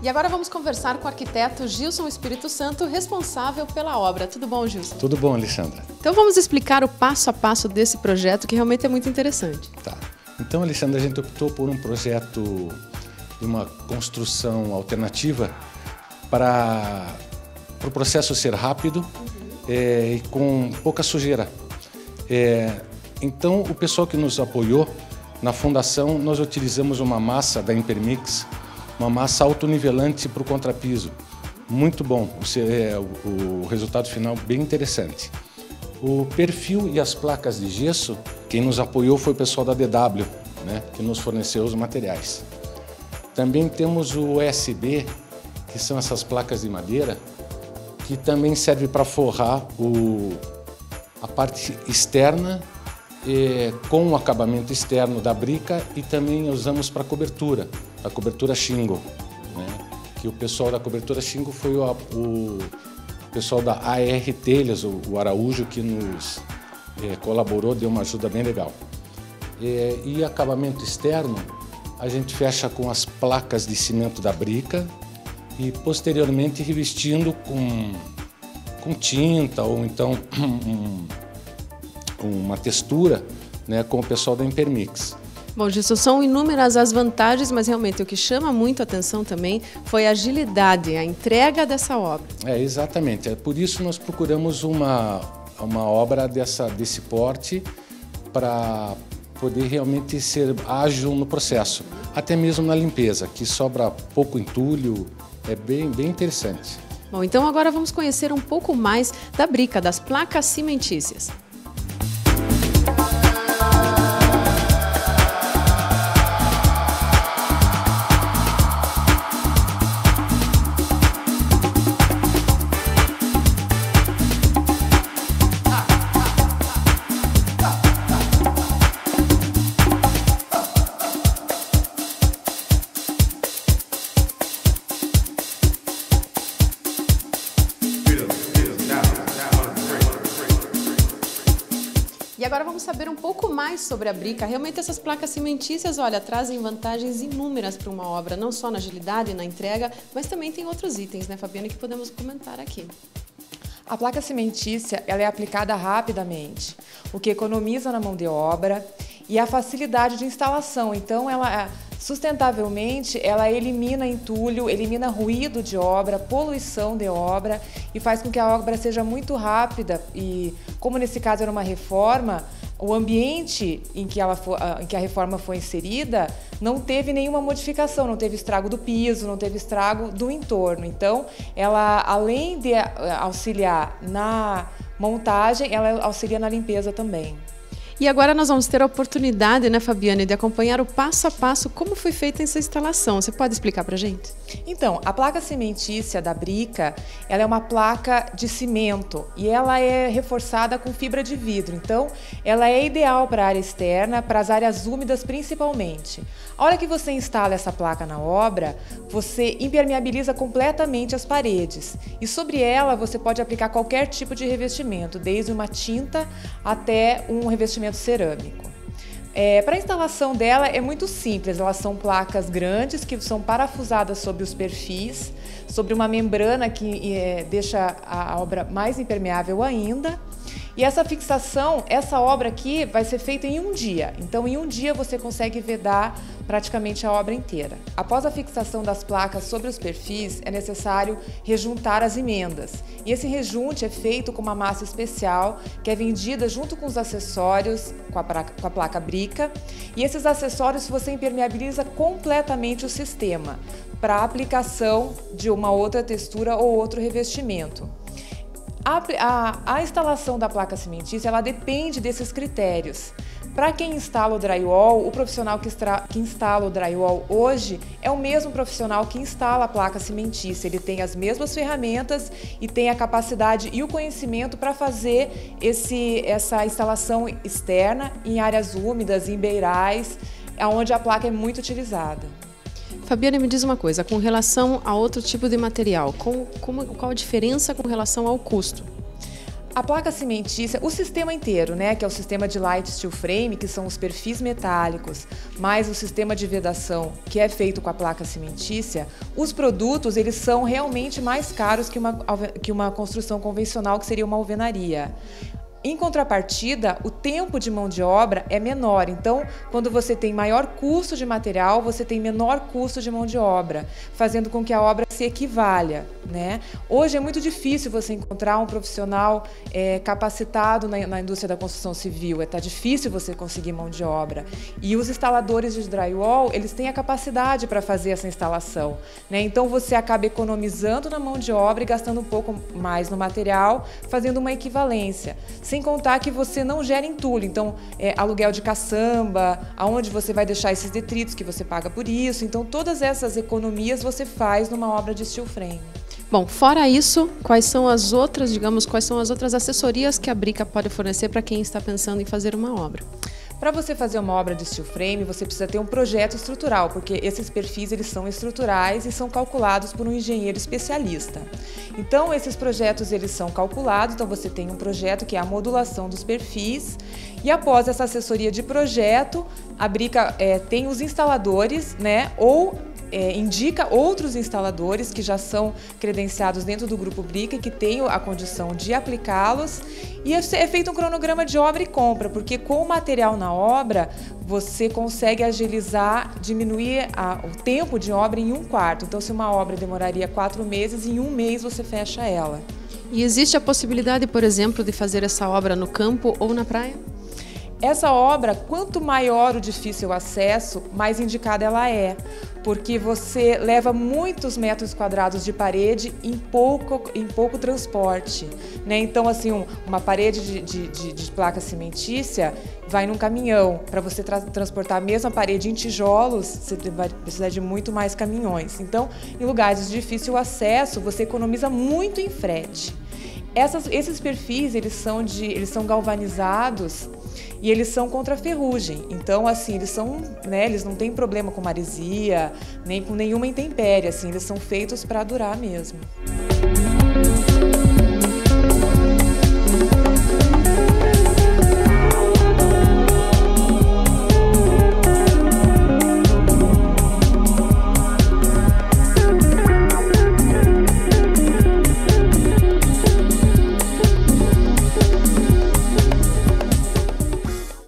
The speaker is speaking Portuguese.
E agora vamos conversar com o arquiteto Gilson Espírito Santo, responsável pela obra. Tudo bom, Gilson? Tudo bom, Alexandra. Então vamos explicar o passo a passo desse projeto, que realmente é muito interessante. Tá. Então, Alexandra, a gente optou por um projeto de uma construção alternativa para o processo ser rápido e com pouca sujeira. Então, o pessoal que nos apoiou na fundação, nós utilizamos uma massa da Impermix, uma massa autonivelante para o contrapiso. Muito bom, o resultado final bem interessante. O perfil e as placas de gesso, quem nos apoiou foi o pessoal da DW, né, que nos forneceu os materiais. Também temos o USB, que são essas placas de madeira, que também serve para forrar a parte externa com o acabamento externo da brica, e também usamos para cobertura, a cobertura shingle, né? Que o pessoal da cobertura shingle foi o pessoal da AR Telhas, o Araújo, que nos colaborou, deu uma ajuda bem legal. E acabamento externo, a gente fecha com as placas de cimento da brica e posteriormente revestindo com tinta ou então uma textura, né, com o pessoal da Impermix. Bom, Gilson, são inúmeras as vantagens, mas realmente o que chama muito a atenção também foi a agilidade, a entrega dessa obra. Exatamente. Por isso nós procuramos uma obra desse porte para poder realmente ser ágil no processo, até mesmo na limpeza, que sobra pouco entulho, é bem interessante. Bom, então agora vamos conhecer um pouco mais da brica, das placas cimentícias. E agora vamos saber um pouco mais sobre a brica. Realmente essas placas cimentícias, olha, trazem vantagens inúmeras para uma obra, não só na agilidade e na entrega, mas também tem outros itens, né, Fabiana, que podemos comentar aqui. A placa cimentícia, ela é aplicada rapidamente, o que economiza na mão de obra, e a facilidade de instalação. Então, ela sustentavelmente, ela elimina entulho, elimina ruído de obra, poluição de obra, e faz com que a obra seja muito rápida. E como nesse caso era uma reforma, o ambiente em que a reforma foi inserida não teve nenhuma modificação, não teve estrago do piso, não teve estrago do entorno. Então, ela, além de auxiliar na montagem, ela auxilia na limpeza também. E agora nós vamos ter a oportunidade, né, Fabiana, de acompanhar o passo a passo como foi feita essa instalação. Você pode explicar para a gente? Então, a placa cimentícia da brica, ela é uma placa de cimento e ela é reforçada com fibra de vidro. Então, ela é ideal para a área externa, para as áreas úmidas principalmente. A hora que você instala essa placa na obra, você impermeabiliza completamente as paredes. E sobre ela você pode aplicar qualquer tipo de revestimento, desde uma tinta até um revestimento cerâmico. Para a instalação dela é muito simples, elas são placas grandes que são parafusadas sobre os perfis, sobre uma membrana que deixa a obra mais impermeável ainda. E essa fixação, essa obra aqui vai ser feita em um dia. Então, em um dia você consegue vedar praticamente a obra inteira. Após a fixação das placas sobre os perfis, é necessário rejuntar as emendas. E esse rejunte é feito com uma massa especial que é vendida junto com os acessórios, com a placa brica. E esses acessórios você impermeabiliza completamente o sistema para a aplicação de uma outra textura ou outro revestimento. A instalação da placa cimentícia, ela depende desses critérios. Para quem instala o drywall, o profissional que instala o drywall hoje é o mesmo profissional que instala a placa cimentícia. Ele tem as mesmas ferramentas e tem a capacidade e o conhecimento para fazer essa instalação externa em áreas úmidas, em beirais, onde a placa é muito utilizada. Fabiana, me diz uma coisa, com relação a outro tipo de material, qual a diferença com relação ao custo? A placa cimentícia, o sistema inteiro, né, que é o sistema de light steel frame, que são os perfis metálicos, mais o sistema de vedação, que é feito com a placa cimentícia, os produtos, eles são realmente mais caros que uma construção convencional, que seria uma alvenaria. Em contrapartida, o tempo de mão de obra é menor. Então, quando você tem maior custo de material, você tem menor custo de mão de obra, fazendo com que a obra se equivalha, né? Hoje é muito difícil você encontrar um profissional capacitado na indústria da construção civil. Tá difícil você conseguir mão de obra. E os instaladores de drywall, eles têm a capacidade para fazer essa instalação, né? Então, você acaba economizando na mão de obra e gastando um pouco mais no material, fazendo uma equivalência. Sem contar que você não gera entulho, então aluguel de caçamba, aonde você vai deixar esses detritos que você paga por isso. Então todas essas economias você faz numa obra de steel frame. Bom, fora isso, quais são as outras assessorias que a Brica pode fornecer para quem está pensando em fazer uma obra? Para você fazer uma obra de steel frame, você precisa ter um projeto estrutural, porque esses perfis eles são estruturais e são calculados por um engenheiro especialista. Então, esses projetos eles são calculados, então você tem um projeto que é a modulação dos perfis, e após essa assessoria de projeto, a Brica tem os instaladores, né, ou indica outros instaladores que já são credenciados dentro do Grupo Brica e que têm a condição de aplicá-los, e é feito um cronograma de obra e compra, porque com o material na obra você consegue agilizar, diminuir o tempo de obra em 1/4. Então, se uma obra demoraria 4 meses, em 1 mês você fecha ela. E existe a possibilidade, por exemplo, de fazer essa obra no campo ou na praia? Essa obra, quanto maior o difícil acesso, mais indicada ela é, porque você leva muitos metros quadrados de parede em pouco transporte, né? Então, assim, uma parede de placa cimentícia vai num caminhão. Para você transportar a mesma parede em tijolos, você vai precisar de muito mais caminhões. Então, em lugares de difícil acesso, você economiza muito em frete. Esses perfis, eles são galvanizados e eles são contra ferrugem. Então, assim, eles não têm problema com maresia, nem com nenhuma intempérie, assim, eles são feitos para durar mesmo.